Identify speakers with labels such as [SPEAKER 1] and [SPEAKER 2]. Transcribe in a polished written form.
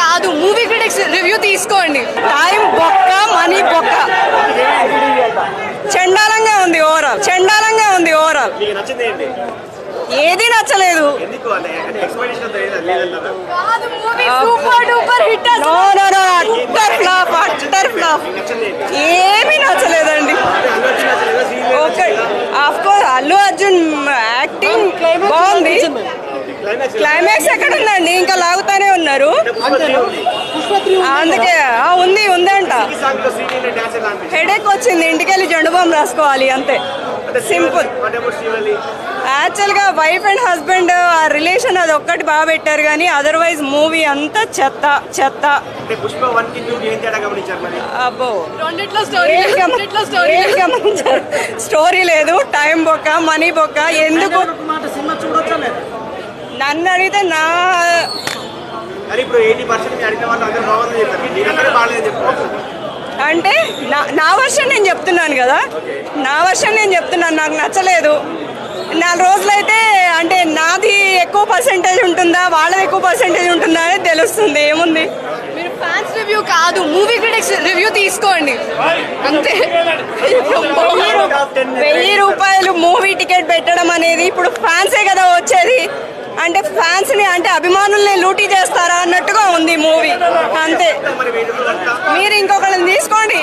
[SPEAKER 1] కాదు, movie critics review తీసుకోండి. Time బొక్క, మనీ బొక్క. చండాలంగా ఉంది ఓవరాల్, చండాలంగా ఉంది ఓవరాల్. ఏది నచ్చలేదు. Super duper hit. No no no, utter flop, utter flop. ఏమీ నచ్చలేదండి. Okay, of course Allu Arjun acting బాగుంది. క్లైమాక్స్ ఎక్కడ ఉందండి, ఇంకా లాగుతానే ఉన్నారు. అందుకే ఉందంట. హెడేక్ వచ్చింది, ఇంటికి వెళ్ళి జండు బాంబు రాసుకోవాలి అంతే, సింపుల్. యాక్చువల్గా వైఫ్ అండ్ హస్బెండ్ ఆ రిలేషన్ అది ఒక్కటి బాగా పెట్టారు, కానీ అదర్వైజ్ మూవీ అంతా చెత్త చెత్త. అబ్బో, స్టోరీ లేదు, టైం బొక్క, మనీ బొక్క. ఎందుకు నన్ను అడిగితే అంటే నా వర్షన్ నేను చెప్తున్నాను కదా, నాకు నచ్చలేదు. 4 రోజులైతే అంటే నాది ఎక్కువ పర్సెంటేజ్ ఉంటుందా, వాళ్ళది ఎక్కువ పర్సెంటేజ్ ఉంటుందా అనేది తెలుస్తుంది. ఏముంది, మీరు ఫ్యాన్స్ రివ్యూ కాదు, మూవీ క్రిటిక్స్ రివ్యూ తీసుకోండి అంతే. 1000 రూపాయలు మూవీ టికెట్ పెట్టడం అనేది ఇప్పుడు ఫ్యాన్సే కదా వచ్చేది. అంటే ఫ్యాన్స్ ని, అంటే అభిమానుల్ని లూటీ చేస్తారా అన్నట్టుగా ఉంది మూవీ అంతే. మీరు ఇంకొకళ్ళని తీసుకోండి